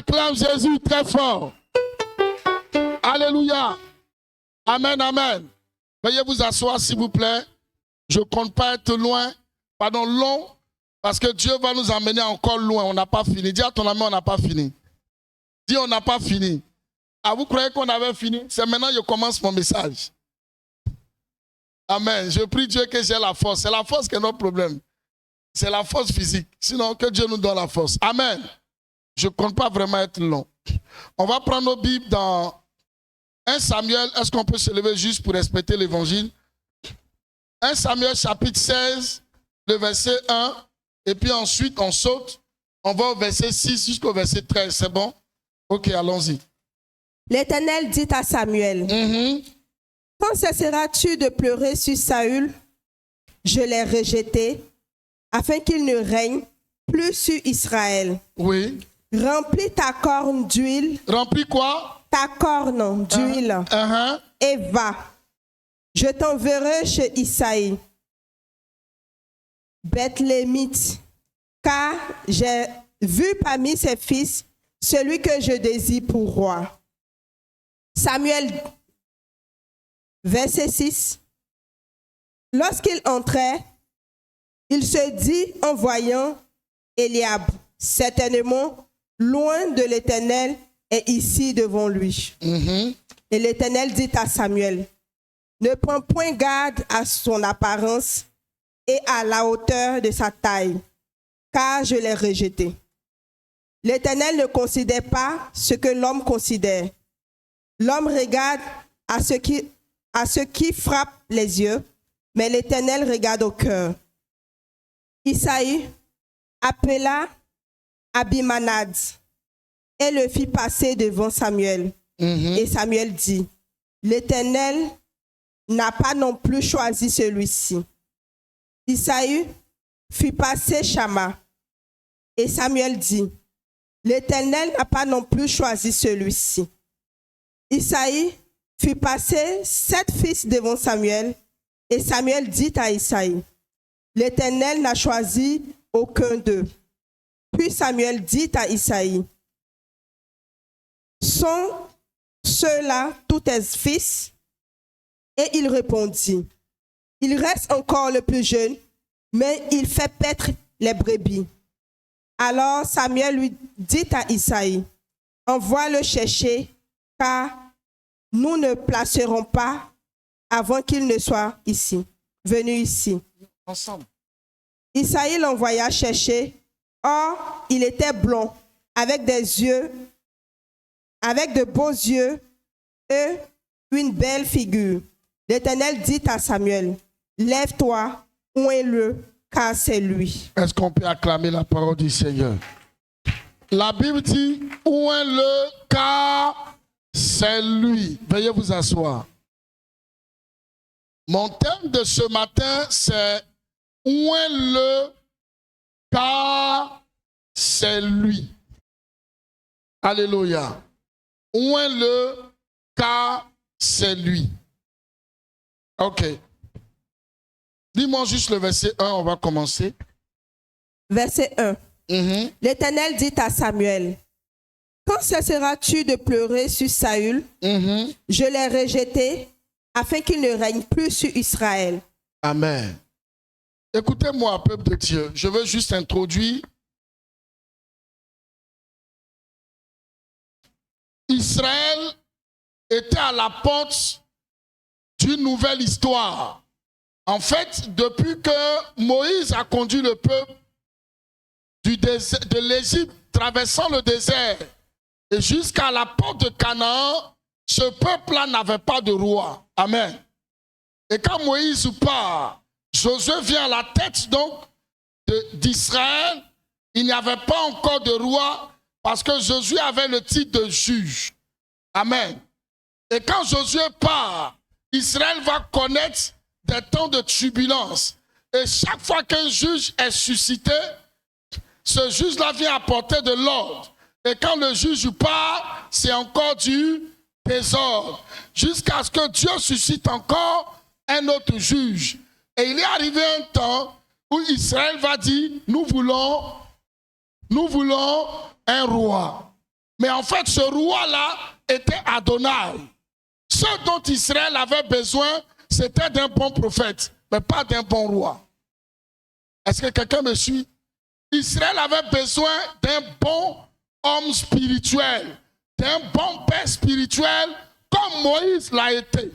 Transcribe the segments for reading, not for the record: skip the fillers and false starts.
Acclame Jésus très fort. Alléluia. Amen, amen. Veuillez vous asseoir s'il vous plaît. Je ne compte pas être loin, pardon, long, parce que Dieu va nous emmener encore loin. On n'a pas fini. Dis à ton ami, on n'a pas fini. Dis, on n'a pas fini. Ah, vous croyez qu'on avait fini? C'est maintenant que je commence mon message. Amen. Je prie Dieu que j'ai la force. C'est la force qui est notre problème. C'est la force physique. Sinon, que Dieu nous donne la force. Amen. Je ne compte pas vraiment être long. On va prendre nos Bibles dans 1 Samuel. Est-ce qu'on peut se lever juste pour respecter l'évangile? 1 Samuel chapitre 16, le verset 1. Et puis ensuite, on saute. On va au verset 6 jusqu'au verset 13. C'est bon? Ok, allons-y. L'Éternel dit à Samuel, Quand cesseras-tu de pleurer sur Saül? Je l'ai rejeté, afin qu'il ne règne plus sur Israël. Oui. Remplis ta corne d'huile. Remplis quoi? Ta corne d'huile. Et va. Je t'enverrai chez Isaïe, Bethlémite, car j'ai vu parmi ses fils celui que je désire pour roi. Samuel, verset 6. Lorsqu'il entrait, il se dit en voyant Eliab, certainement loin de l'Éternel est ici devant lui. Et l'Éternel dit à Samuel, ne prends point garde à son apparence et à la hauteur de sa taille, car je l'ai rejeté. L'Éternel ne considère pas ce que l'homme considère. L'homme regarde à ce qui frappe les yeux, mais l'Éternel regarde au cœur. Isaïe appela Abimanad et le fit passer devant Samuel. Et Samuel dit, l'Éternel n'a pas non plus choisi celui-ci. Isaïe fit passer Shama. Et Samuel dit, l'Éternel n'a pas non plus choisi celui-ci. Isaïe fit passer 7 fils devant Samuel. Et Samuel dit à Isaïe, l'Éternel n'a choisi aucun d'eux. Puis Samuel dit à Isaïe, sont ceux-là tous tes fils? Et il répondit, il reste encore le plus jeune, mais il fait paître les brebis. Alors Samuel lui dit à Isaïe, envoie-le chercher, car nous ne placerons pas avant qu'il ne soit ici, venu ici. Ensemble. Isaïe l'envoya chercher. Or, il était blond, avec des yeux, avec de beaux yeux et une belle figure. L'Éternel dit à Samuel, lève-toi, oins-le, car c'est lui. Est-ce qu'on peut acclamer la parole du Seigneur? La Bible dit, oins-le, car c'est lui. Veuillez vous asseoir. Mon thème de ce matin, c'est oins-le, car c'est lui. Alléluia. Oins-le, car c'est lui. Ok. Dis-moi juste le verset 1, on va commencer. Verset 1. L'Éternel dit à Samuel, quand cesseras-tu de pleurer sur Saül? Je l'ai rejeté, afin qu'il ne règne plus sur Israël. Amen. Écoutez-moi, peuple de Dieu, je veux juste introduire. Israël était à la porte d'une nouvelle histoire. En fait, depuis que Moïse a conduit le peuple de l'Égypte, traversant le désert, et jusqu'à la porte de Canaan, ce peuple-là n'avait pas de roi. Amen. Et quand Moïse part, Josué vient à la tête donc d'Israël. Il n'y avait pas encore de roi parce que Josué avait le titre de juge. Amen. Et quand Josué part, Israël va connaître des temps de turbulence. Et chaque fois qu'un juge est suscité, ce juge-là vient apporter de l'ordre. Et quand le juge part, c'est encore du désordre. Jusqu'à ce que Dieu suscite encore un autre juge. Et il est arrivé un temps où Israël va dire, nous voulons un roi. Mais en fait, ce roi-là était Adonai. Ce dont Israël avait besoin, c'était d'un bon prophète, mais pas d'un bon roi. Est-ce que quelqu'un me suit? Israël avait besoin d'un bon homme spirituel, d'un bon père spirituel, comme Moïse l'a été.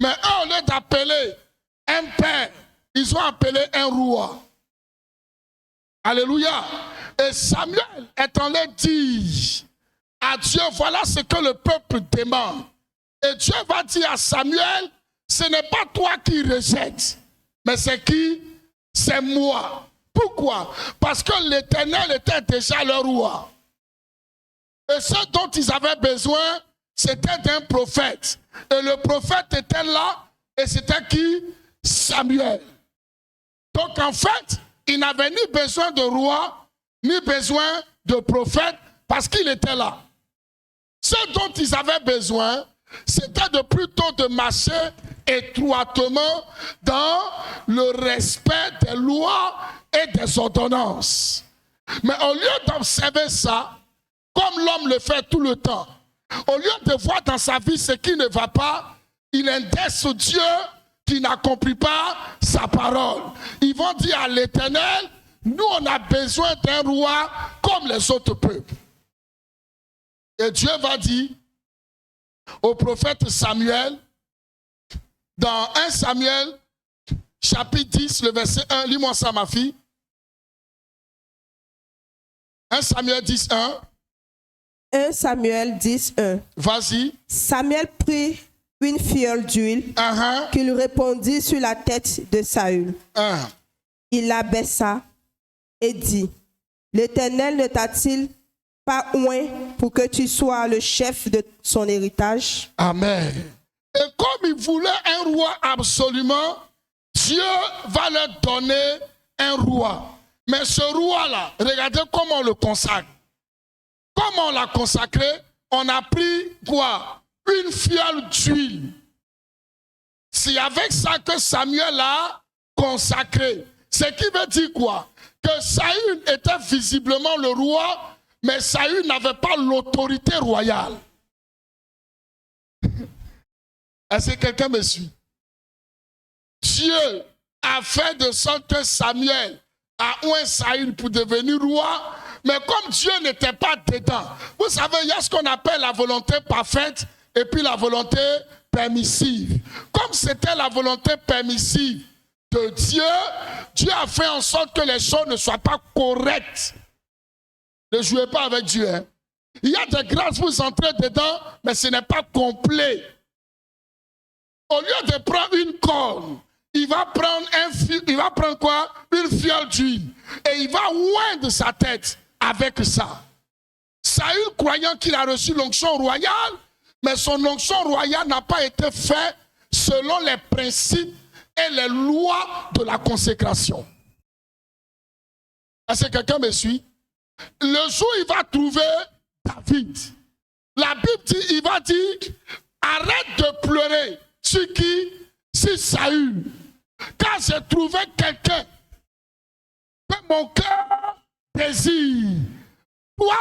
Mais eux, au lieu d'appeler un père, ils ont appelé un roi. Alléluia. Et Samuel est allé dire à Dieu, voilà ce que le peuple demande. Et Dieu va dire à Samuel, ce n'est pas toi qui rejettes, mais c'est qui? C'est moi. Pourquoi? Parce que l'Éternel était déjà leur roi. Et ce dont ils avaient besoin, c'était d'un prophète. Et le prophète était là, et c'était qui? Samuel. Donc en fait, il n'avait ni besoin de roi, ni besoin de prophète, parce qu'il était là. Ce dont ils avaient besoin, c'était plutôt de marcher étroitement dans le respect des lois et des ordonnances. Mais au lieu d'observer ça, comme l'homme le fait tout le temps, au lieu de voir dans sa vie ce qui ne va pas, il indexe Dieu qui n'accomplit pas sa parole. Ils vont dire à l'Éternel, nous on a besoin d'un roi comme les autres peuples. Et Dieu va dire au prophète Samuel, dans 1 Samuel, chapitre 10, le verset 1, lis-moi ça ma fille. 1 Samuel 10, 1. 1 Samuel 10, 1. Vas-y. Samuel prit une fiole d'huile qu'il répandit sur la tête de Saül. Il la baissa et dit, l'Éternel ne t'a-t-il pas oint pour que tu sois le chef de son héritage? Amen. Et comme il voulait un roi absolument, Dieu va leur donner un roi. Mais ce roi-là, regardez comment on le consacre. Comment on l'a consacré? On a pris quoi? Une fiole d'huile. C'est avec ça que Samuel a consacré. Ce qui veut dire quoi? Que Saül était visiblement le roi, mais Saül n'avait pas l'autorité royale. Est-ce que quelqu'un me suit? Dieu a fait de sorte que Samuel a oint Saül pour devenir roi, mais comme Dieu n'était pas dedans, vous savez, il y a ce qu'on appelle la volonté parfaite et puis la volonté permissive. Comme c'était la volonté permissive de Dieu, Dieu a fait en sorte que les choses ne soient pas correctes. Ne jouez pas avec Dieu. Hein. Il y a des grâces, vous entrez dedans, mais ce n'est pas complet. Au lieu de prendre une corne, il va prendre quoi? Une fiole d'huile. Et il va oindre sa tête avec ça. Saül, croyant qu'il a reçu l'onction royale, mais son onction royale n'a pas été faite selon les principes et les lois de la consécration. Est-ce que quelqu'un me suit? Le jour où il va trouver David, la Bible dit, il va dire, arrête de pleurer sur qui? Sur Saül. Car j'ai trouvé quelqu'un que mon cœur désire. Toi,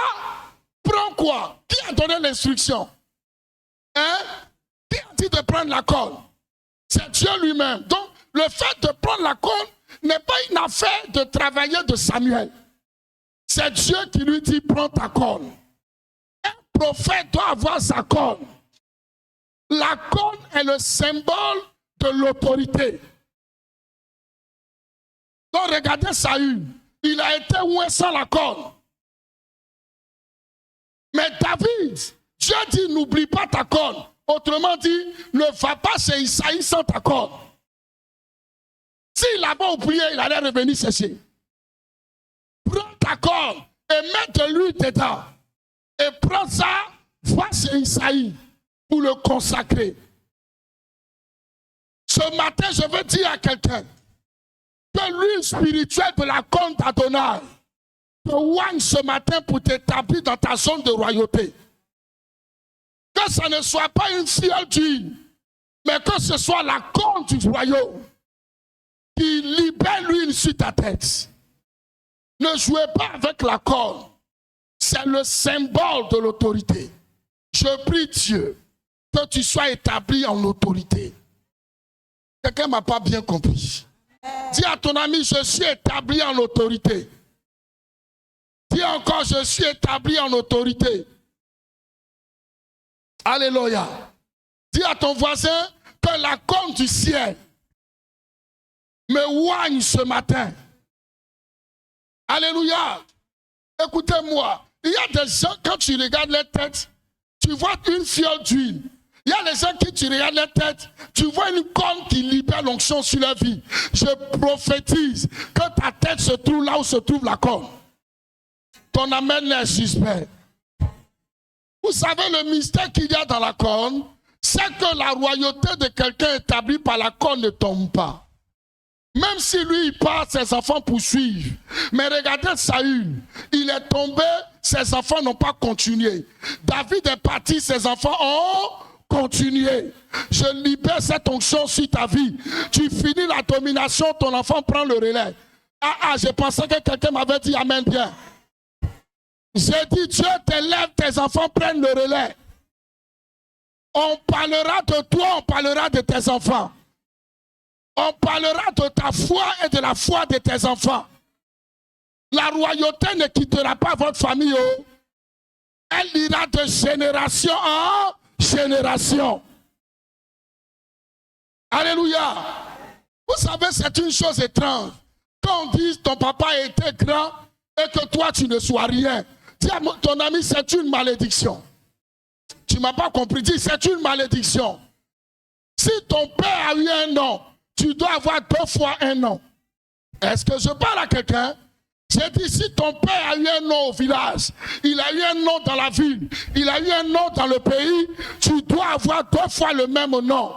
prends quoi? Qui a donné l'instruction? Hein? Qui a dit de prendre la corne? C'est Dieu lui-même. Donc, le fait de prendre la corne n'est pas une affaire de travailler de Samuel. C'est Dieu qui lui dit, prends ta corne. Un prophète doit avoir sa corne. La corne est le symbole de l'autorité. Donc regardez Saül, il a été oint sans la corne. Mais David, Dieu dit, n'oublie pas ta corne. Autrement dit, ne va pas chez Isaïe sans ta corne. S'il avait oublié, il allait revenir chercher. Prends ta corne et mets de l'huile dedans. Et prends ça, va chez Isaïe pour le consacrer. Ce matin, je veux dire à quelqu'un que l'huile spirituelle de la corne d'Adonai te oigne ce matin pour t'établir dans ta zone de royauté. Que ça ne soit pas une fiole d'huile, mais que ce soit la corne du royaume qui libère l'huile sur ta tête. Ne jouez pas avec la corne. c'est le symbole de l'autorité. Je prie Dieu que tu sois établi en autorité. Quelqu'un ne m'a pas bien compris. Dis à ton ami, je suis établi en autorité. Dis encore, je suis établi en autorité. Alléluia. Dis à ton voisin que la corne du ciel me oigne ce matin. Alléluia. Écoutez-moi. Il y a des gens, quand tu regardes les têtes, tu vois une fiole d'huile. Il y a des gens qui, tu regardes les têtes, tu vois une corne qui libère l'onction sur leur vie. Je prophétise que ta tête se trouve là où se trouve la corne. Ton amen est suspect. Vous savez le mystère qu'il y a dans la corne, c'est que la royauté de quelqu'un établi par la corne ne tombe pas. Même si lui, il part, ses enfants poursuivent. Mais regardez Saül, il est tombé, ses enfants n'ont pas continué. David est parti, ses enfants ont continué. Je libère cette onction sur ta vie. Tu finis la domination, ton enfant prend le relais. Je pensais que quelqu'un m'avait dit amen bien. J'ai dit, Dieu t'élève, tes enfants prennent le relais. On parlera de toi, on parlera de tes enfants. On parlera de ta foi et de la foi de tes enfants. La royauté ne quittera pas votre famille. Oh. Elle ira de génération en génération. Alléluia. Vous savez, c'est une chose étrange. Quand on dit ton papa était grand et que toi tu ne sois rien, dis à ton ami, c'est une malédiction. Tu ne m'as pas compris, dis c'est une malédiction. Si ton père a eu un nom, tu dois avoir 2 fois un nom. Est-ce que je parle à quelqu'un? J'ai dit, si ton père a eu un nom au village, il a eu un nom dans la ville, il a eu un nom dans le pays, tu dois avoir 2 fois le même nom.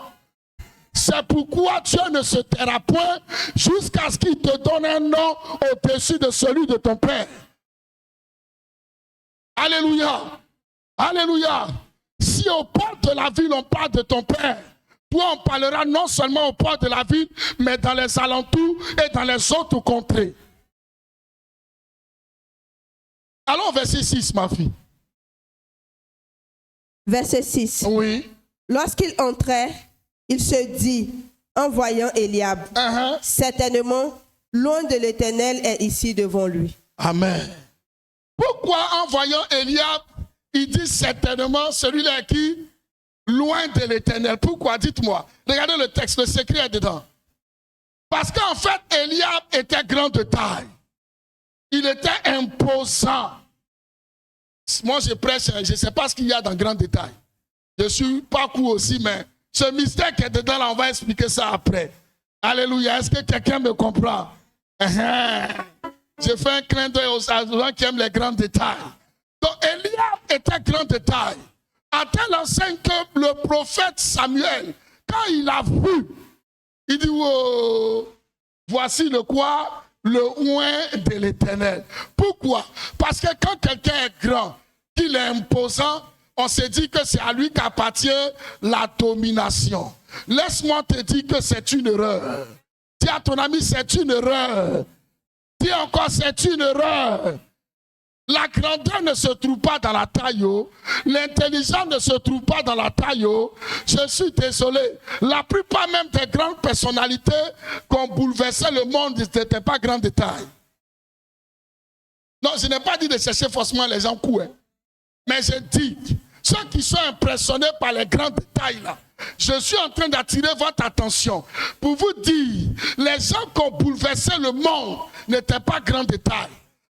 C'est pourquoi Dieu ne se taira point jusqu'à ce qu'il te donne un nom au-dessus de celui de ton père. Alléluia. Alléluia. Si au port de la ville on parle de ton père, toi on parlera non seulement au port de la ville, mais dans les alentours et dans les autres contrées. Allons au verset 6, ma fille. Verset 6. Oui. Lorsqu'il entrait, il se dit, en voyant Eliab, certainement, loin de l'Éternel est ici devant lui. Amen. Pourquoi en voyant Eliab, il dit certainement, celui-là qui loin de l'Éternel. Pourquoi? Dites-moi. Regardez le texte, le secret est dedans. Parce qu'en fait, Eliab était grand de taille. Il était imposant. Moi, je prêche, je ne sais pas ce qu'il y a dans grand détail. Je suis pas court aussi, mais ce mystère qui est dedans, là, on va expliquer ça après. Alléluia. Est-ce que quelqu'un me comprend? Je fais un clin d'œil aux gens qui aiment les grands détails. Donc, Eliab était grand de taille. À tel enseigne que le prophète Samuel, quand il a vu, il dit, oh, voici le quoi? Le oint de l'Éternel. Pourquoi? Parce que quand quelqu'un est grand, qu'il est imposant, on se dit que c'est à lui qu'appartient la domination. Laisse-moi te dire que c'est une erreur. Dis à ton ami, c'est une erreur. Dis encore, c'est une erreur. La grandeur ne se trouve pas dans la taille. L'intelligence ne se trouve pas dans la taille. Je suis désolé. La plupart même des grandes personnalités qui ont bouleversé le monde n'étaient pas grandes de taille. Non, je n'ai pas dit de chercher forcément les gens coups. Mais je dis, ceux qui sont impressionnés par les grands détails là, je suis en train d'attirer votre attention pour vous dire, les gens qui ont bouleversé le monde n'étaient pas grands de taille.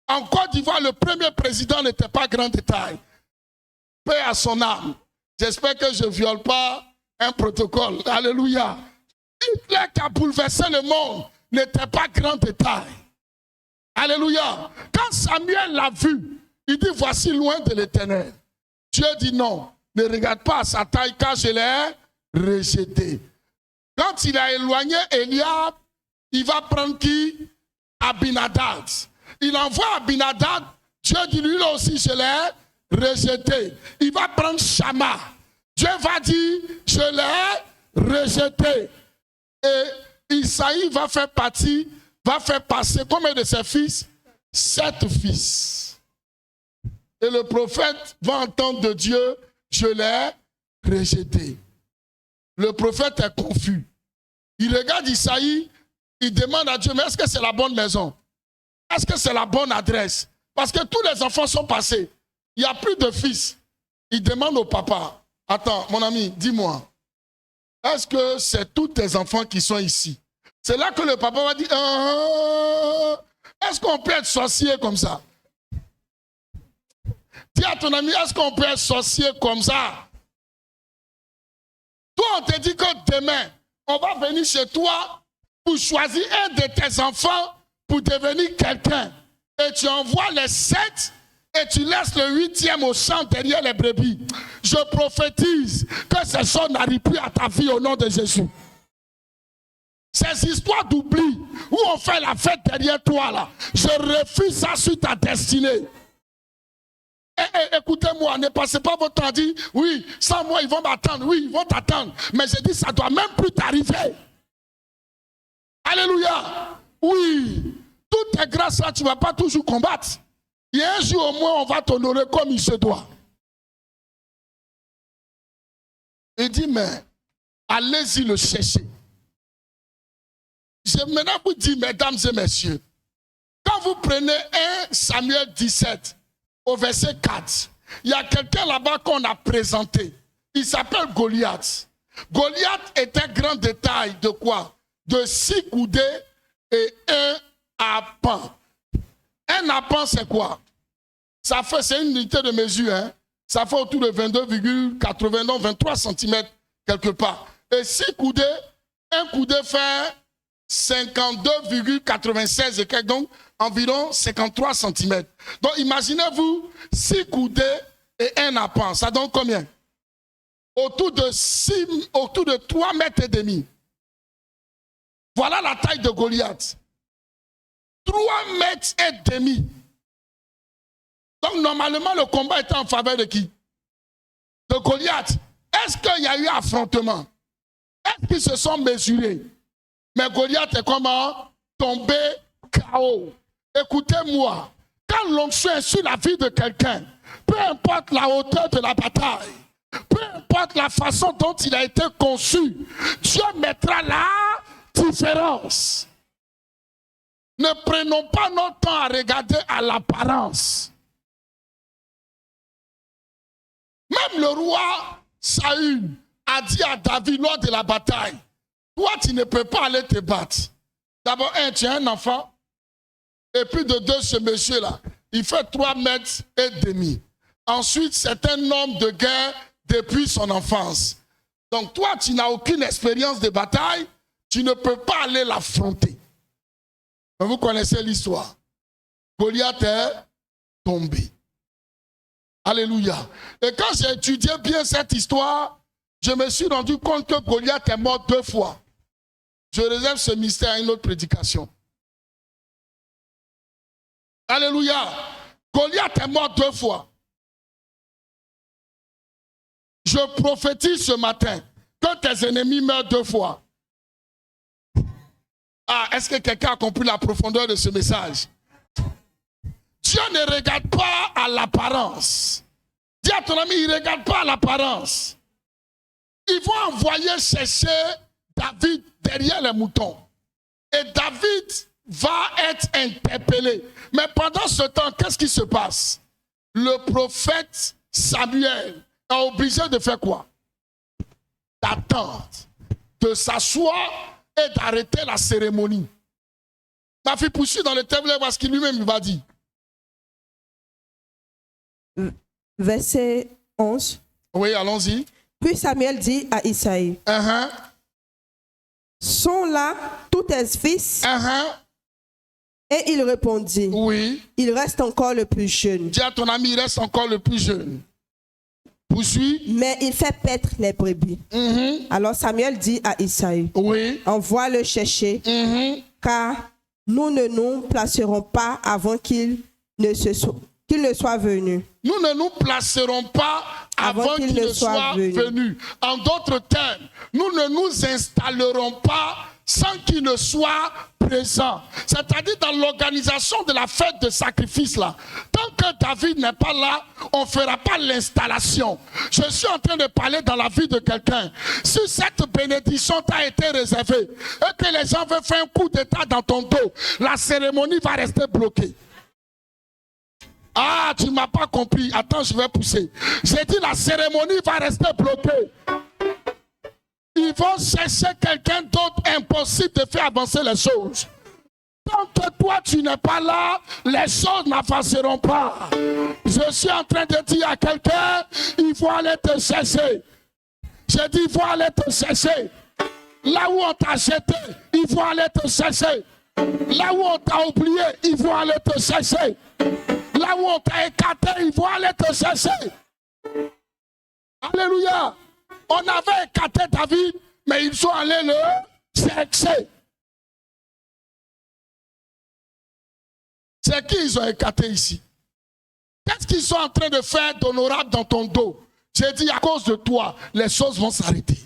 En Côte d'Ivoire, le premier président n'était pas grand de taille. Paix à son âme. J'espère que je ne viole pas un protocole. Alléluia. Hitler qui a bouleversé le monde n'était pas grand de taille. Alléluia. Quand Samuel l'a vu, il dit, voici loin de l'Éternel. Dieu dit non, ne regarde pas à sa taille car je l'ai rejeté. Quand il a éloigné Eliab, il va prendre qui? Abinadab. Il envoie Abinadab, Dieu dit lui aussi je l'ai rejeté. Il va prendre Shama. Dieu va dire je l'ai rejeté. Et Isaïe va faire passer combien de ses fils? 7 fils. Et le prophète va entendre de Dieu, je l'ai rejeté. Le prophète est confus. Il regarde Isaïe, il demande à Dieu, mais est-ce que c'est la bonne maison? Est-ce que c'est la bonne adresse? Parce que tous les enfants sont passés. Il n'y a plus de fils. Il demande au papa, attends, mon ami, dis-moi, est-ce que c'est tous tes enfants qui sont ici? C'est là que le papa va dire, est-ce qu'on peut être sorcier comme ça? Dis à ton ami, est-ce qu'on peut être sorcier comme ça? Toi, on te dit que demain, on va venir chez toi pour choisir un de tes enfants pour devenir quelqu'un. Et tu envoies les 7 et tu laisses le 8e au champ derrière les brebis. Je prophétise que ces choses n'arrivent plus à ta vie au nom de Jésus. Ces histoires d'oubli où on fait la fête derrière toi là, je refuse ça sur ta destinée. Écoutez-moi, ne passez pas votre temps à dire, oui, sans moi ils vont m'attendre, oui, ils vont t'attendre. Mais je dis, ça ne doit même plus t'arriver. Alléluia. Oui, toutes tes grâces là, tu ne vas pas toujours combattre. Il y a un jour au moins, on va t'honorer comme il se doit. Il dit, mais allez-y le chercher. Je maintenant vous dis, mesdames et messieurs, quand vous prenez 1 Samuel 17, au verset 4, il y a quelqu'un là-bas qu'on a présenté. Il s'appelle Goliath. Goliath était grand de taille de quoi? De 6 coudées et 1 arpent. Un arpent, c'est quoi? Ça fait, c'est une unité de mesure, hein? Ça fait autour de 22,80, 23 cm quelque part. Et 6 coudées, un coudé fait 52,96 et quelques, donc environ 53 cm. Donc imaginez-vous 6 coudées et un arpent. Ça donne combien? Autour de 3 mètres et demi. Voilà la taille de Goliath. 3 mètres et demi. Donc normalement le combat était en faveur de qui? De Goliath. Est-ce qu'il y a eu affrontement? Est-ce qu'ils se sont mesurés? Mais Goliath est comment? Tombé KO. Écoutez-moi, quand l'onction est sur la vie de quelqu'un, peu importe la hauteur de la bataille, peu importe la façon dont il a été conçu, Dieu mettra la différence. Ne prenons pas notre temps à regarder à l'apparence. Même le roi Saül a dit à David lors de la bataille, toi, tu ne peux pas aller te battre. D'abord, tu as un enfant. Et puis de 2, ce monsieur-là, il fait 3 mètres et demi. Ensuite, c'est un homme de guerre depuis son enfance. Donc toi, tu n'as aucune expérience de bataille. Tu ne peux pas aller l'affronter. Vous connaissez l'histoire. Goliath est tombé. Alléluia. Et quand j'ai étudié bien cette histoire, je me suis rendu compte que Goliath est mort 2 fois. Je réserve ce mystère à une autre prédication. Alléluia. Goliath est mort 2 fois. Je prophétise ce matin que tes ennemis meurent 2 fois. Ah, est-ce que quelqu'un a compris la profondeur de ce message? Dieu ne regarde pas à l'apparence. Dis à ton ami, il ne regarde pas à l'apparence. Ils vont envoyer chercher David derrière les moutons. Et David va être interpellé. Mais pendant ce temps, qu'est-ce qui se passe? Le prophète Samuel est obligé de faire quoi? D'attendre, de s'asseoir et d'arrêter la cérémonie. Ma fille poursuit dans le tableau parce qu'il lui-même va dire. Verset 11. Oui, allons-y. Puis Samuel dit à Isaïe, sont là tous tes fils? Et il répondit, oui. Il reste encore le plus jeune. Dis à ton ami, il reste encore le plus jeune. Poursuis. Mais il fait paître les brebis. Alors Samuel dit à Isaïe, oui. Envoie le chercher, car nous ne nous placerons pas avant qu'il ne soit venu. Nous ne nous placerons pas avant qu'il ne soit venu. En d'autres termes, nous ne nous installerons pas sans qu'il ne soit présent. C'est-à-dire dans l'organisation de la fête de sacrifice là. Tant que David n'est pas là, on ne fera pas l'installation. Je suis en train de parler dans la vie de quelqu'un. Si cette bénédiction t'a été réservée et que les gens veulent faire un coup d'état dans ton dos, la cérémonie va rester bloquée. Ah, tu ne m'as pas compris. Attends, je vais pousser. J'ai dit la cérémonie va rester bloquée. Ils vont chercher quelqu'un d'autre, impossible de faire avancer les choses. Tant que toi tu n'es pas là, les choses n'avanceront pas. Je suis en train de dire à quelqu'un, il faut aller te chercher. J'ai dit, il faut aller te chercher. Là où on t'a jeté, il faut aller te chercher. Là où on t'a oublié, il faut aller te chercher. Là où on t'a écarté, il faut aller te chercher. Alléluia. On avait écarté David, mais ils sont allés le chercher. C'est qui ils ont écarté ici? Qu'est-ce qu'ils sont en train de faire d'honorable dans ton dos? J'ai dit, à cause de toi, les choses vont s'arrêter.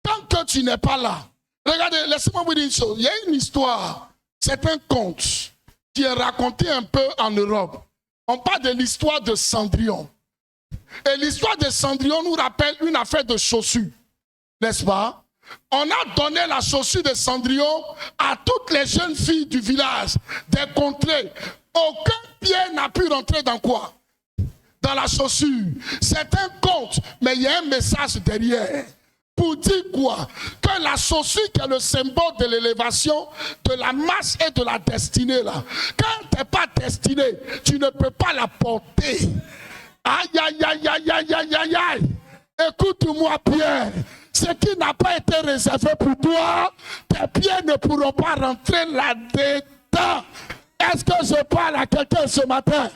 Tant que tu n'es pas là, regardez, laissez-moi vous dire une chose. Il y a une histoire, c'est un conte qui est raconté un peu en Europe. On parle de l'histoire de Cendrillon. Et l'histoire de Cendrillon nous rappelle une affaire de chaussures, n'est-ce pas? On a donné la chaussure de Cendrillon à toutes les jeunes filles du village, des contrées. Aucun pied n'a pu rentrer dans quoi? Dans la chaussure. C'est un conte, mais il y a un message derrière. Pour dire quoi? Que la chaussure qui est le symbole de l'élévation, de la masse et de la destinée là. Quand tu n'es pas destiné, tu ne peux pas la porter. Aïe, aïe, aïe, aïe, aïe, aïe, aïe, aïe. Écoute-moi, Pierre. Ce qui n'a pas été réservé pour toi, tes pieds ne pourront pas rentrer là-dedans. Est-ce que je parle à quelqu'un ce matin?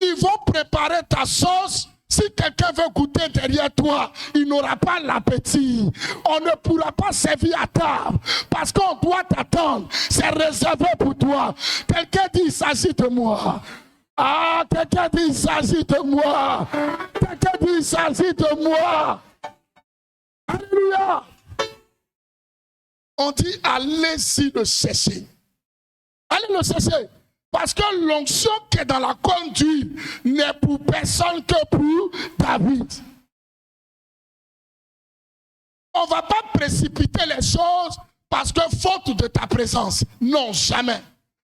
Ils vont préparer ta sauce. Si quelqu'un veut goûter derrière toi, il n'aura pas l'appétit. On ne pourra pas servir à table parce qu'on doit t'attendre. C'est réservé pour toi. Quelqu'un dit, il s'agit de moi. Ah, quelqu'un dit, il s'agit de moi. Quelqu'un dit, il s'agit de moi. Alléluia. On dit, allez-y le chercher. Allez le chercher. Parce que l'onction qui est dans la conduite n'est pour personne que pour David. On ne va pas précipiter les choses parce que faute de ta présence. Non, jamais.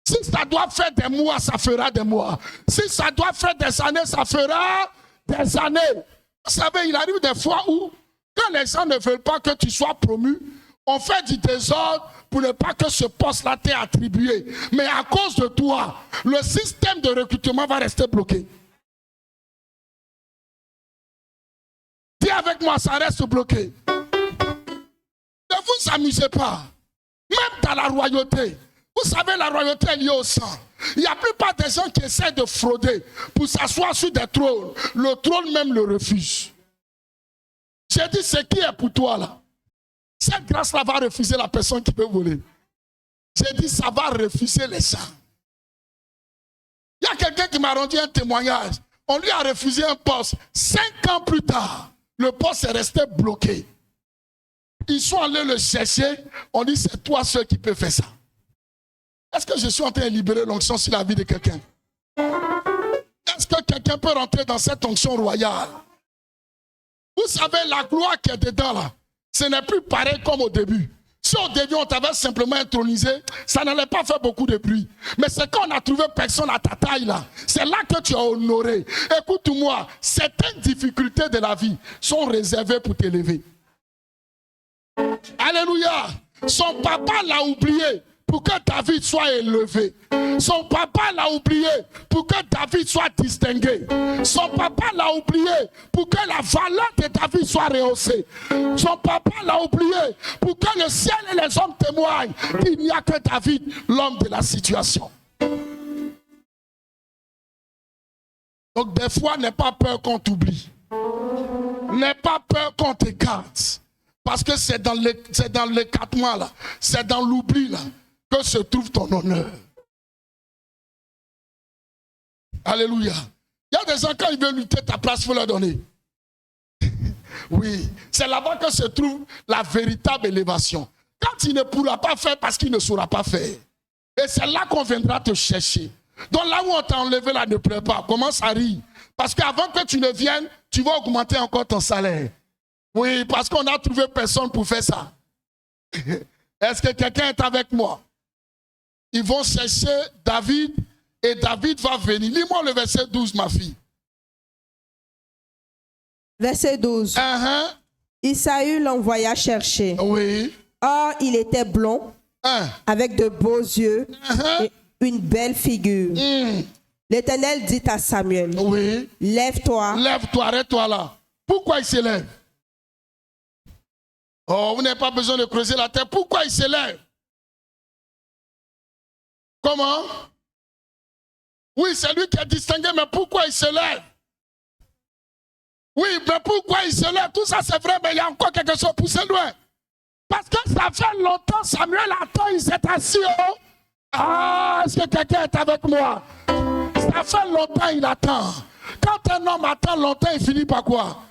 Si ça doit faire des mois, ça fera des mois. Si ça doit faire des années, ça fera des années. Vous savez, il arrive des fois où, quand les gens ne veulent pas que tu sois promu, on fait du désordre pour ne pas que ce poste-là t'ait attribué. Mais à cause de toi, le système de recrutement va rester bloqué. Dis avec moi, ça reste bloqué. Ne vous amusez pas. Même dans la royauté. Vous savez, la royauté est liée au sang. Il y a la plupart des gens qui essaient de frauder pour s'asseoir sur des trônes. Le trône même le refuse. J'ai dit, c'est qui est pour toi là? Cette grâce-là va refuser la personne qui peut voler. J'ai dit, ça va refuser les gens. Il y a quelqu'un qui m'a rendu un témoignage. On lui a refusé un poste. 5 ans plus tard, le poste est resté bloqué. Ils sont allés le chercher. On dit, c'est toi seul qui peux faire ça. Est-ce que je suis en train de libérer l'onction sur la vie de quelqu'un? Est-ce que quelqu'un peut rentrer dans cette onction royale? Vous savez, la gloire qui est dedans là, ce n'est plus pareil comme au début. Si au début on t'avait simplement intronisé, ça n'allait pas faire beaucoup de bruit. Mais c'est quand on a trouvé personne à ta taille là, c'est là que tu as honoré. Écoute-moi, certaines difficultés de la vie sont réservées pour t'élever. Alléluia. Son papa l'a oublié pour que David soit élevé. Son papa l'a oublié pour que David soit distingué. Son papa l'a oublié pour que la valeur de David soit rehaussée. Son papa l'a oublié pour que le ciel et les hommes témoignent qu'il n'y a que David, l'homme de la situation. Donc des fois, n'aie pas peur qu'on t'oublie. N'aie pas peur qu'on t'écarte. Parce que c'est dans l'écartement là, c'est dans l'oubli là, que se trouve ton honneur. Alléluia. Il y a des gens, quand ils veulent lutter ta place, il faut leur donner. Oui, c'est là-bas que se trouve la véritable élévation. Quand il ne pourra pas faire parce qu'il ne saura pas faire. Et c'est là qu'on viendra te chercher. Donc là où on t'a enlevé là, ne pleure pas. Commence à rire. Parce qu'avant que tu ne viennes, tu vas augmenter encore ton salaire. Oui, parce qu'on a trouvé personne pour faire ça. Est-ce que quelqu'un est avec moi? Ils vont chercher David et David va venir. Lis-moi le verset 12, ma fille. Verset 12. Isaü l'envoya chercher. Oui. Or, il était blond, avec de beaux yeux et une belle figure. L'Éternel dit à Samuel, oui. Lève-toi. Lève-toi, arrête-toi là. Pourquoi il se lève? Oh, vous n'avez pas besoin de creuser la terre. Pourquoi il se lève? Comment? Oui, c'est lui qui est distingué, mais pourquoi il se lève? Oui, mais pourquoi il se lève? Tout ça c'est vrai, mais il y a encore quelque chose poussé loin. Parce que ça fait longtemps, Samuel attend, il s'est assis. Oh. Ah, est-ce que quelqu'un est avec moi? Ça fait longtemps, il attend. Quand un homme attend longtemps, il finit par quoi?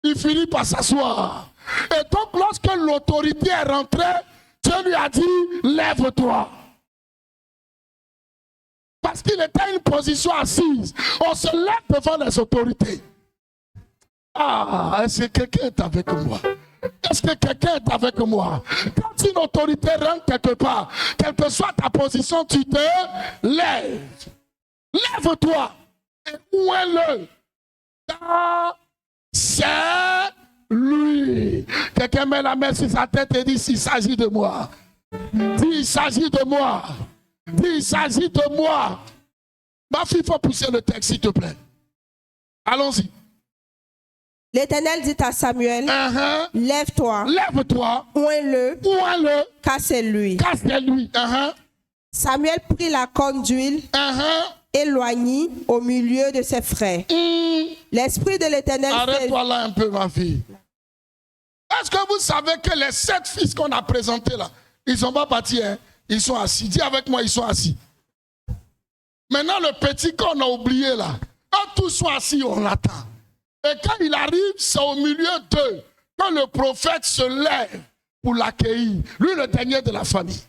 Il finit par s'asseoir. Et donc, lorsque l'autorité est rentrée, Dieu lui a dit, lève-toi. Parce qu'il était à une position assise. On se lève devant les autorités. Ah, est-ce que quelqu'un est avec moi? Est-ce que quelqu'un est avec moi? Quand une autorité rentre quelque part, quelle que soit ta position, tu te lèves. Lève-toi et ouais-le. Car c'est lui. Quelqu'un met la main sur sa tête et dit, il s'agit de moi. Dis, il s'agit de moi. Dis, il s'agit de moi. Ma fille, il faut pousser le texte, s'il te plaît. Allons-y. L'Éternel dit à Samuel, lève-toi. Lève-toi. Ouins-le. Ouins-le. Car c'est lui. Car c'est lui. Samuel prit la corne d'huile, éloignit au milieu de ses frères. L'esprit de l'Éternel... Arrête-toi là un peu, ma fille. Est-ce que vous savez que les 7 fils qu'on a présentés là, ils ne sont pas partis, hein? Ils sont assis. Dis avec moi, ils sont assis. Maintenant, le petit qu'on a oublié là, quand tous sont assis, on l'attend. Et quand il arrive, c'est au milieu d'eux que le prophète se lève pour l'accueillir. Lui, le dernier de la famille.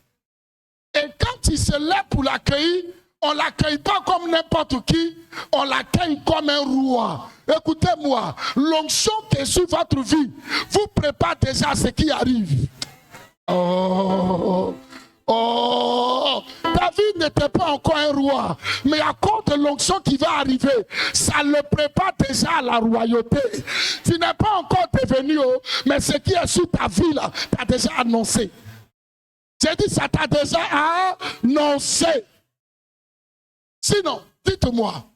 Et quand il se lève pour l'accueillir, on ne l'accueille pas comme n'importe qui, on l'accueille comme un roi. Écoutez-moi, l'onction qui est sur votre vie vous prépare déjà à ce qui arrive. Oh, David n'était pas encore un roi, mais à cause de l'onction qui va arriver, ça le prépare déjà à la royauté. Tu n'es pas encore devenu, mais ce qui est sur ta vie là, tu as déjà annoncé. J'ai dit, ça t'a déjà annoncé. Sinon, dites-moi,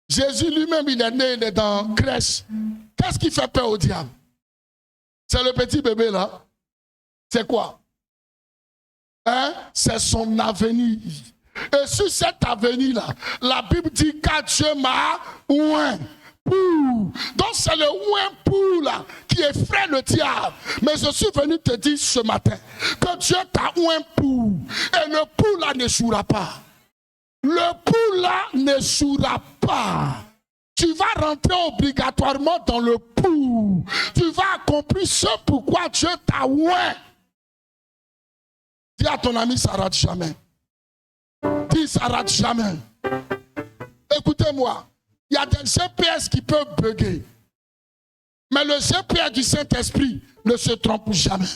Jésus lui-même, il est né, il est dans la crèche. Qu'est-ce qui fait peur au diable? C'est le petit bébé là. C'est quoi? C'est son avenir. Et sur cet avenir-là, la Bible dit qu'à Dieu m'a oint pour. Donc c'est le oint pour là qui effraie le diable. Mais je suis venu te dire ce matin que Dieu t'a oint pour. Et le pour là n'échouera pas. Le pour là n'échouera pas. Tu vas rentrer obligatoirement dans le pour. Tu vas accomplir ce pourquoi Dieu t'a oint. Dis à ton ami, ça rate jamais. Dis, ça rate jamais. Écoutez-moi, il y a des GPS qui peuvent bugger. Mais le GPS du Saint-Esprit ne se trompe jamais.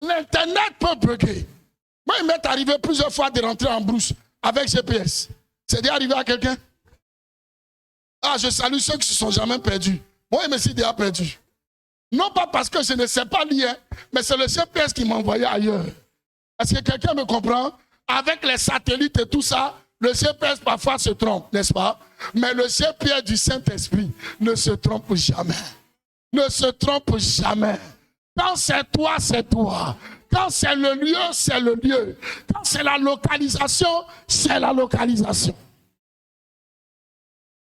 L'Internet peut bugger. Moi, il m'est arrivé plusieurs fois de rentrer en brousse avec GPS. C'est déjà arrivé à quelqu'un? Ah, je salue ceux qui ne se sont jamais perdus. Moi, il me suis déjà perdu. Non pas parce que je ne sais pas lire, mais c'est le GPS qui m'a envoyé ailleurs. Est-ce que quelqu'un me comprend? Avec les satellites et tout ça, le GPS parfois se trompe, n'est-ce pas? Mais le GPS du Saint-Esprit ne se trompe jamais. Ne se trompe jamais. Quand c'est toi, c'est toi. Quand c'est le lieu, c'est le lieu. Quand c'est la localisation, c'est la localisation.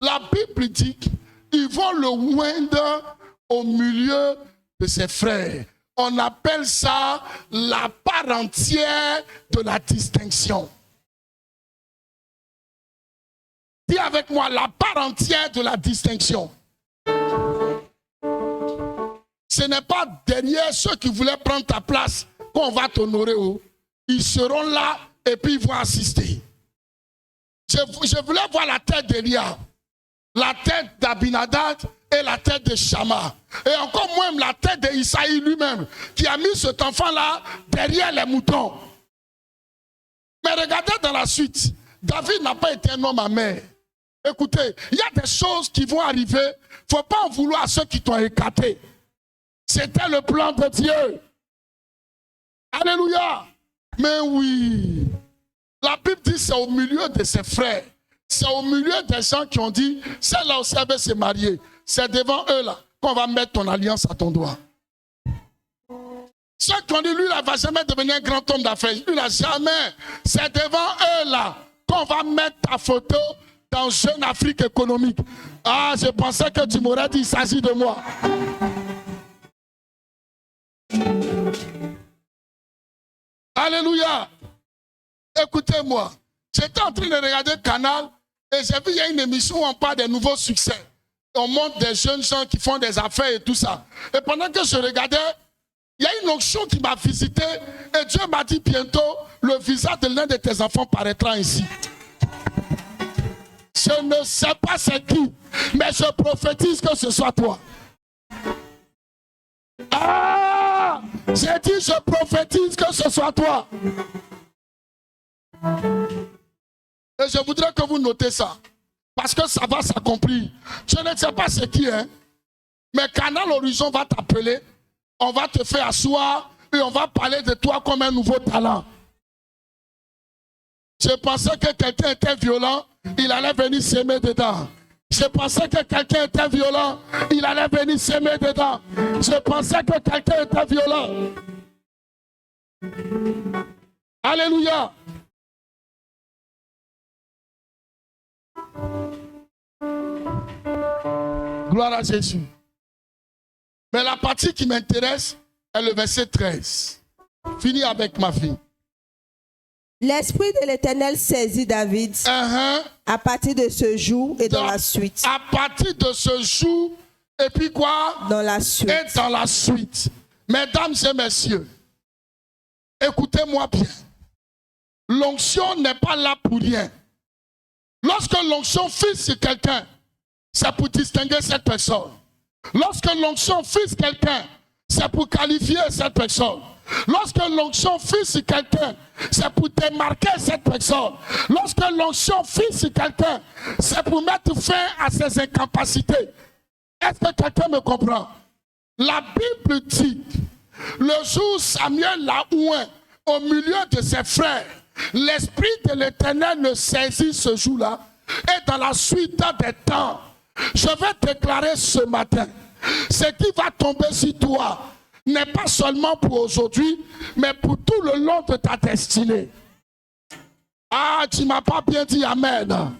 La Bible dit qu'ils vont le oindre au milieu de ses frères. On appelle ça la part entière de la distinction. Dis avec moi, la part entière de la distinction. ce n'est pas derrière ceux qui voulaient prendre ta place qu'on va t'honorer. Ils seront là et puis ils vont assister. Je voulais voir la tête d'Eliab, la tête d'Abinadab et la tête de Shama. Et encore moins la tête d'Isaïe lui-même, qui a mis cet enfant-là derrière les moutons. Mais regardez dans la suite, David n'a pas été un homme amer. Écoutez, il y a des choses qui vont arriver. Il ne faut pas en vouloir à ceux qui t'ont écarté. C'était le plan de Dieu. Alléluia. Mais oui, la Bible dit c'est au milieu de ses frères. C'est au milieu des gens qui ont dit, celle-là aussi avait se marier. C'est devant eux là qu'on va mettre ton alliance à ton doigt. Ceux qui ont dit, lui, il ne va jamais devenir un grand homme d'affaires. Lui, là, jamais. C'est devant eux là qu'on va mettre ta photo dans Jeune Afrique économique. Ah, je pensais que tu m'aurais dit, il s'agit de moi. Alléluia. Écoutez-moi. J'étais en train de regarder le canal et j'ai vu, il y a une émission où on parle des nouveaux succès. On montre des jeunes gens qui font des affaires et tout ça. Et pendant que je regardais, il y a une onction qui m'a visité et Dieu m'a dit bientôt, le visage de l'un de tes enfants paraîtra ici. Je ne sais pas c'est qui, mais je prophétise que ce soit toi. Ah! J'ai dit, je prophétise que ce soit toi. Et je voudrais que vous notez ça. Parce que ça va s'accomplir. Je ne sais pas c'est qui, hein. Mais Canal Horizon va t'appeler. On va te faire asseoir et on va parler de toi comme un nouveau talent. Je pensais que quelqu'un était violent, il allait venir s'aimer dedans. Je pensais que quelqu'un était violent, il allait venir s'aimer dedans. Je pensais que quelqu'un était violent. Alléluia. Gloire à Jésus. Mais la partie qui m'intéresse est le verset 13. Fini avec ma fille. L'Esprit de l'Éternel saisit David à partir de ce jour et dans la suite. À partir de ce jour, et puis quoi? Dans la suite. Et dans la suite. Mesdames et messieurs, écoutez-moi bien. L'onction n'est pas là pour rien. Lorsque l'onction fixe sur quelqu'un, c'est pour distinguer cette personne. Lorsque l'onction fixe quelqu'un, c'est pour qualifier cette personne. Lorsque l'onction fixe sur quelqu'un, c'est pour démarquer cette personne. Lorsque l'onction fixe sur quelqu'un, c'est pour mettre fin à ses incapacités. Est-ce que quelqu'un me comprend? La Bible dit, le jour où Samuel l'a oint au milieu de ses frères, l'Esprit de l'Éternel le saisit ce jour-là. Et dans la suite des temps, je vais déclarer ce matin, ce qui va tomber sur toi n'est pas seulement pour aujourd'hui, mais pour tout le long de ta destinée. Ah, tu ne m'as pas bien dit amen.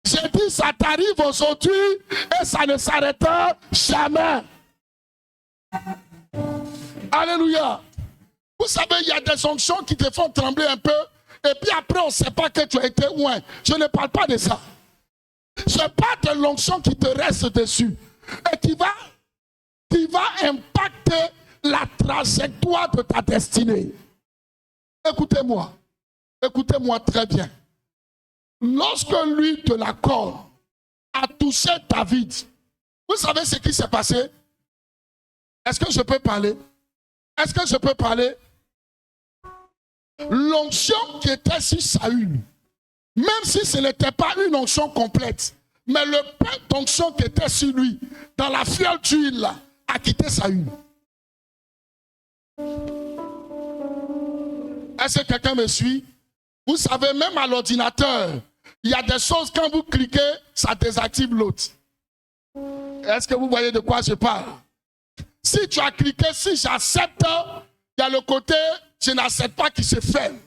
J'ai dit, ça t'arrive aujourd'hui et ça ne s'arrêtera jamais. Alléluia. Vous savez, il y a des onctions qui te font trembler un peu et puis après, on ne sait pas que tu as été loin. Je ne parle pas de ça. Je parle de l'onction qui te reste dessus et qui va impacter la trajectoire de ta destinée. Écoutez-moi. Écoutez-moi très bien. Lorsque lui de la corde a touché David, vous savez ce qui s'est passé? Est-ce que je peux parler? Est-ce que je peux parler? L'onction qui était sur Saül, même si ce n'était pas une onction complète, mais le pain d'onction qui était sur lui, dans la fiole d'huile, a quitté Saül. Est-ce que quelqu'un me suit? Vous savez, même à l'ordinateur, il y a des choses, quand vous cliquez, ça désactive l'autre. Est-ce que vous voyez de quoi je parle? Si tu as cliqué, si j'accepte, il y a le côté, je n'accepte pas qui se ferme.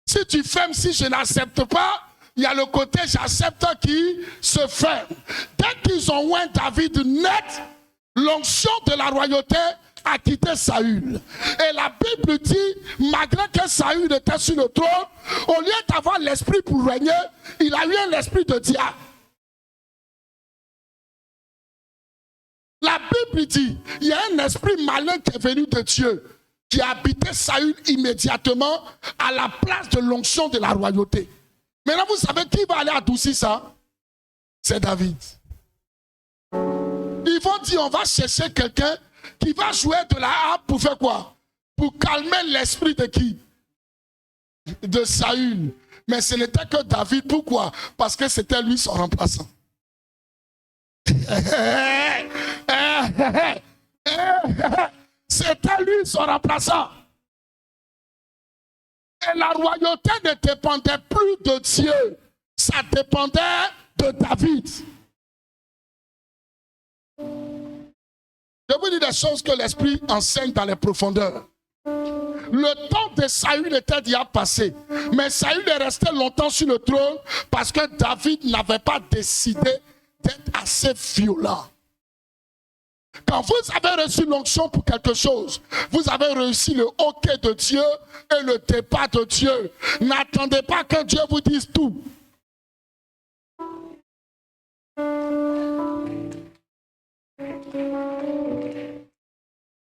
Si tu fermes, si je n'accepte pas, il y a le côté, j'accepte qui se ferme. Dès qu'ils ont oint David net, l'onction de la royauté a quitté Saül. Et la Bible dit, malgré que Saül était sur le trône, au lieu d'avoir l'esprit pour régner, il a eu l'esprit de diable. La Bible dit, il y a un esprit malin qui est venu de Dieu, qui a habité Saül immédiatement à la place de l'onction de la royauté. Maintenant, vous savez qui va aller adoucir ça? C'est David. Ils vont dire, on va chercher quelqu'un qui va jouer de la harpe pour faire quoi? Pour calmer l'esprit de qui? De Saül. Mais ce n'était que David. Pourquoi? Parce que c'était lui son remplaçant. C'était lui son remplaçant. Et la royauté ne dépendait plus de Dieu. Ça dépendait de David. Je vous dis des choses que l'Esprit enseigne dans les profondeurs. Le temps de Saül était déjà passé. Mais Saül est resté longtemps sur le trône parce que David n'avait pas décidé d'être assez violent. Quand vous avez reçu l'onction pour quelque chose, vous avez reçu le OK de Dieu et le départ de Dieu. N'attendez pas que Dieu vous dise tout.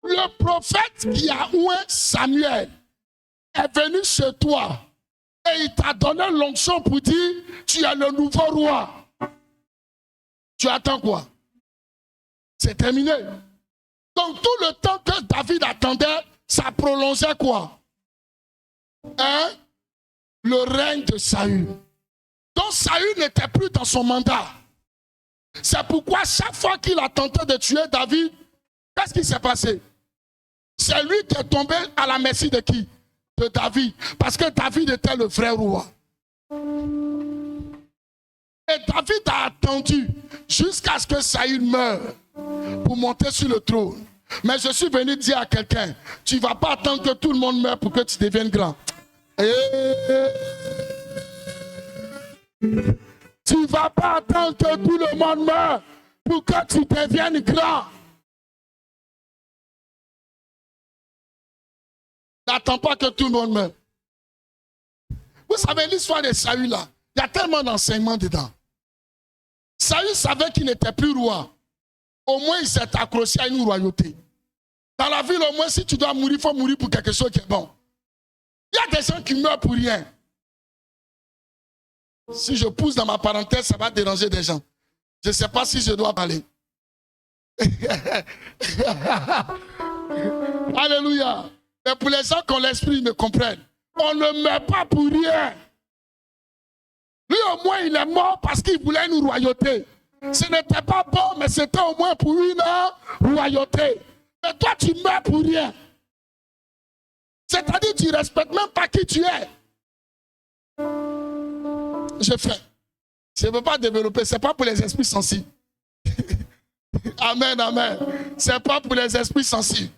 Le prophète qui a oué Samuel est venu chez toi et il t'a donné l'onction pour dire tu es le nouveau roi. Tu attends quoi? C'est terminé. Donc tout le temps que David attendait, ça prolongeait quoi? Le règne de Saül. Donc Saül n'était plus dans son mandat. C'est pourquoi chaque fois qu'il a tenté de tuer David, qu'est-ce qui s'est passé? C'est lui qui est tombé à la merci de qui? De David. Parce que David était le vrai roi. Et David a attendu jusqu'à ce que Saül meure pour monter sur le trône. Mais je suis venu dire à quelqu'un, tu ne vas pas attendre que tout le monde meure pour que tu deviennes grand. Tu ne vas pas attendre que tout le monde meure pour que tu deviennes grand. N'attends pas que tout le monde meure. Vous savez l'histoire de Saül là, il y a tellement d'enseignements dedans. Saül savait qu'il n'était plus roi. Au moins il s'est accroché à une royauté. Dans la ville, au moins si tu dois mourir, il faut mourir pour quelque chose qui est bon. Il y a des gens qui meurent pour rien. Si je pousse dans ma parenthèse, ça va déranger des gens. Je ne sais pas si je dois parler. Alléluia. Mais pour les gens qui ont l'esprit, ils me comprennent. On ne meurt pas pour rien. Lui, au moins, il est mort parce qu'il voulait une royauté. Ce n'était pas bon, mais c'était au moins pour une royauté. Mais toi, tu meurs pour rien. C'est-à-dire que tu ne respectes même pas qui tu es. Je fais. Je ne veux pas développer. Ce n'est pas pour les esprits sensibles. Amen, amen. Ce n'est pas pour les esprits sensibles.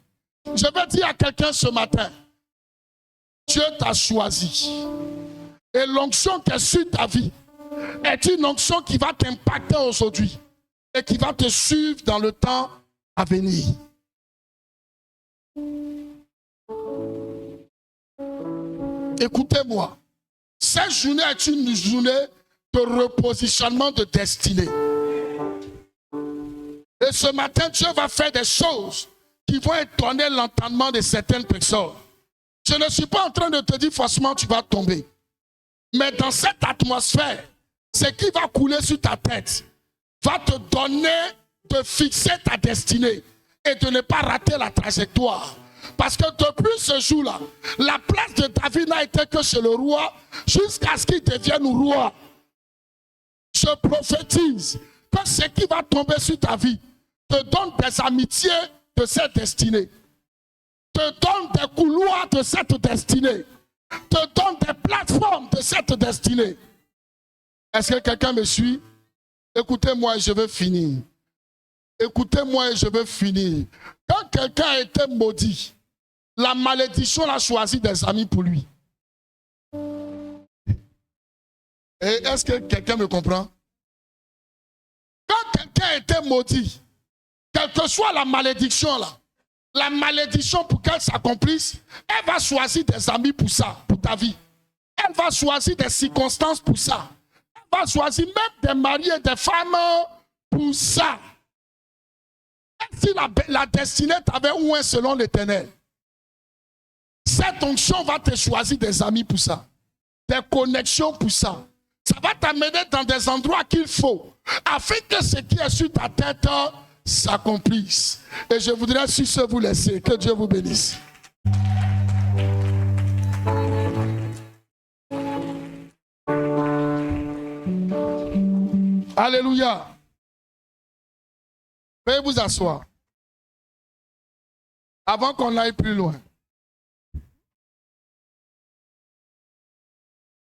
Je vais dire à quelqu'un ce matin, Dieu t'a choisi. Et l'onction qui est sur ta vie est une onction qui va t'impacter aujourd'hui et qui va te suivre dans le temps à venir. Écoutez-moi, cette journée est une journée de repositionnement de destinée. Et ce matin, Dieu va faire des choses qui vont étonner l'entendement de certaines personnes. Je ne suis pas en train de te dire forcément tu vas tomber. Mais dans cette atmosphère, ce qui va couler sur ta tête va te donner de fixer ta destinée et de ne pas rater la trajectoire. Parce que depuis ce jour-là, la place de David n'a été que chez le roi jusqu'à ce qu'il devienne roi. Je prophétise que ce qui va tomber sur ta vie te donne des amitiés de cette destinée, te donne des couloirs de cette destinée, te donne des plateformes de cette destinée. Est-ce que quelqu'un me suit? Écoutez-moi et je veux finir. Écoutez-moi et je veux finir. Quand quelqu'un a été maudit, la malédiction a choisi des amis pour lui. Et est-ce que quelqu'un me comprend? Quand quelqu'un a été maudit, quelle que soit la malédiction là, la malédiction pour qu'elle s'accomplisse, elle va choisir des amis pour ça, pour ta vie. Elle va choisir des circonstances pour ça. Elle va choisir même des maris et des femmes pour ça. Elle si la destinée t'avait oint selon l'Éternel, cette onction va te choisir des amis pour ça, des connexions pour ça. Ça va t'amener dans des endroits qu'il faut, afin que ce qui est sur ta tête s'accomplisse. Et je voudrais sur ce vous laisser. Que Dieu vous bénisse. Alléluia. Veuillez vous asseoir. Avant qu'on aille plus loin.